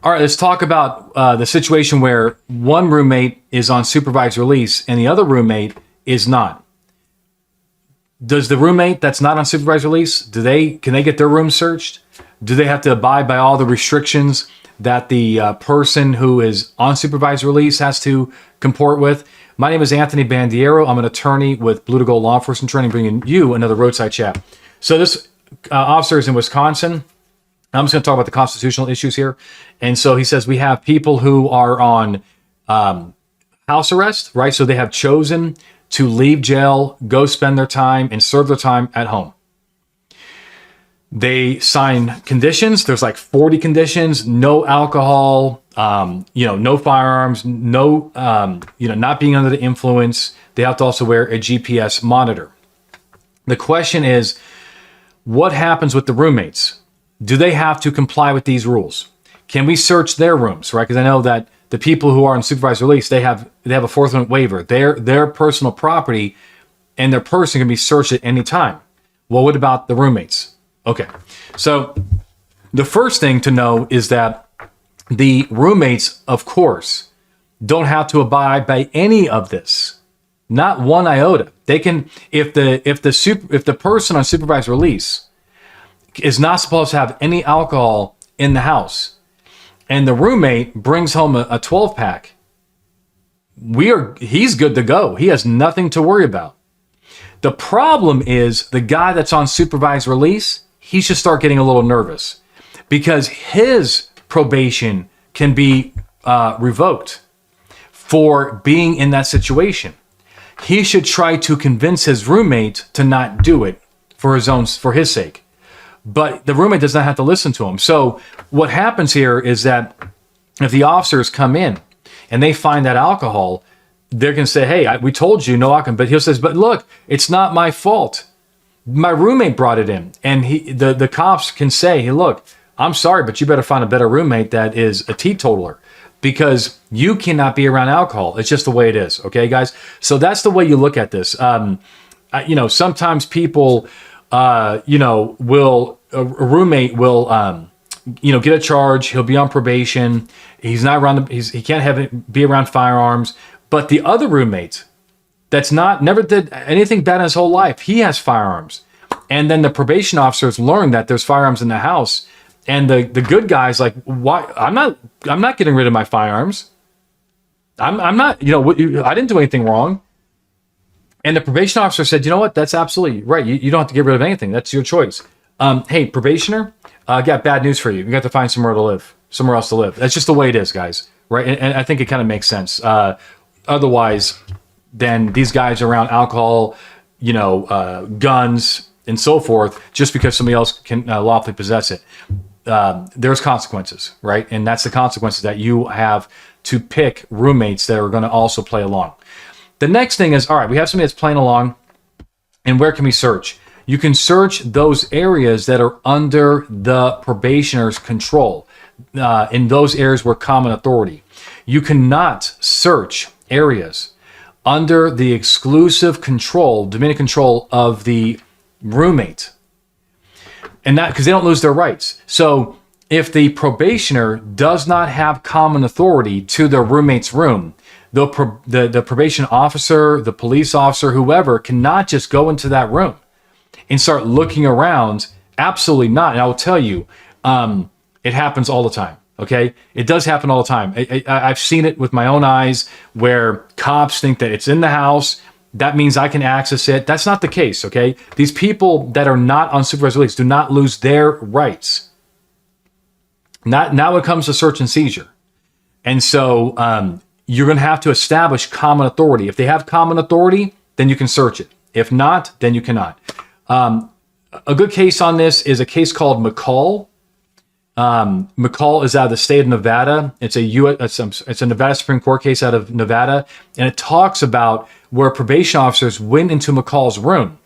All right, let's talk about the situation where one roommate is on supervised release and the other roommate is not. Does the roommate that's not on supervised release, can they get their room searched? Do they have to abide by all the restrictions that the person who is on supervised release has to comport with? My name is Anthony Bandiero. I'm an attorney with Blue to Gold Law Enforcement Training, bringing you another roadside chat. So this officer is in Wisconsin. I'm just going to talk about the constitutional issues here. And so he says we have people who are on house arrest, right? So they have chosen to leave jail, go spend their time, and serve their time at home. They sign conditions. There's like 40 conditions: no alcohol, no firearms, no, not being under the influence. They have to also wear a GPS monitor. The question is, what happens with the roommates? Do they have to comply with these rules? Can we search their rooms, right? Because I know that the people who are on supervised release, they have a Fourth Amendment waiver. Their personal property and their person can be searched at any time. Well, what about the roommates? Okay, so the first thing to know is that the roommates, of course, don't have to abide by any of this. Not one iota. They can, if the person on supervised release is not supposed to have any alcohol in the house, and the roommate brings home a 12-pack, he's good to go. He has nothing to worry about. The problem is the guy that's on supervised release, he should start getting a little nervous because his probation can be revoked for being in that situation. He should try to convince his roommate to not do it for his sake. But the roommate does not have to listen to him. So what happens here is that if the officers come in and they find that alcohol, they're going to say, hey, we told you no alcohol. But he says, but look, it's not my fault. My roommate brought it in. And the cops can say, hey, look, I'm sorry, but you better find a better roommate that is a teetotaler because you cannot be around alcohol. It's just the way it is. Okay, guys? So that's the way you look at this. Sometimes people... a roommate will, get a charge. He'll be on probation. He's not around. He can't be around firearms. But the other roommate, never did anything bad in his whole life, he has firearms. And then the probation officers learn that there's firearms in the house, and the good guy's like, why? I'm not getting rid of my firearms. I'm not. I didn't do anything wrong. And the probation officer said, you know what? That's absolutely right. You don't have to get rid of anything. That's your choice. Hey, probationer, I got bad news for you. You got to find somewhere else to live. That's just the way it is, guys. Right? And I think it kind of makes sense. Otherwise, then these guys are around alcohol, guns, and so forth, just because somebody else can lawfully possess it. There's consequences, right? And that's the consequences that you have to pick roommates that are going to also play along. The next thing is, all right, we have somebody that's playing along, and where can we search? You can search those areas that are under the probationer's control, in those areas where common authority. You cannot search areas under the exclusive control, dominion control of the roommate, and that because they don't lose their rights. So if the probationer does not have common authority to their roommate's room, the probation officer, the police officer, whoever, cannot just go into that room and start looking around. Absolutely not. And I will tell you, it happens all the time. Okay? It does happen all the time. I've seen it with my own eyes where cops think that it's in the house. That means I can access it. That's not the case. Okay? These people that are not on supervised release do not lose their rights. Now it comes to search and seizure. And so, you're going to have to establish common authority. If they have common authority, then you can search it. If not, then you cannot. A good case on this is a case called McCall. McCall is out of the state of Nevada. It's a Nevada Supreme Court case out of Nevada, and it talks about where probation officers went into McCall's room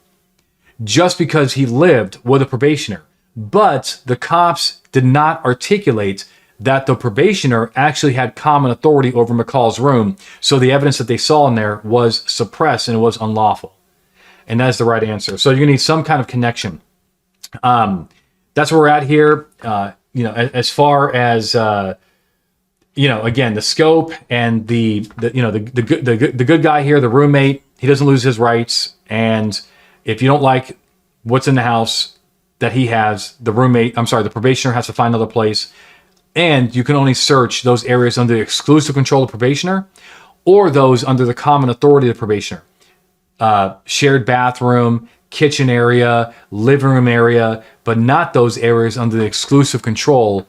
just because he lived with a probationer. But the cops did not articulate that the probationer actually had common authority over McCall's room, so the evidence that they saw in there was suppressed and it was unlawful. And that's the right answer. So you're going to need some kind of connection. That's where we're at here. As far as again, the scope and the good guy here, the roommate, he doesn't lose his rights. And if you don't like what's in the house that he has, the probationer has to find another place. And you can only search those areas under the exclusive control of the probationer or those under the common authority of the probationer. Shared bathroom, kitchen area, living room area, but not those areas under the exclusive control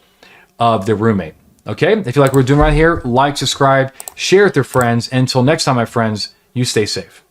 of the roommate. Okay? If you like what we're doing right here, like, subscribe, share with your friends. Until next time, my friends, you stay safe.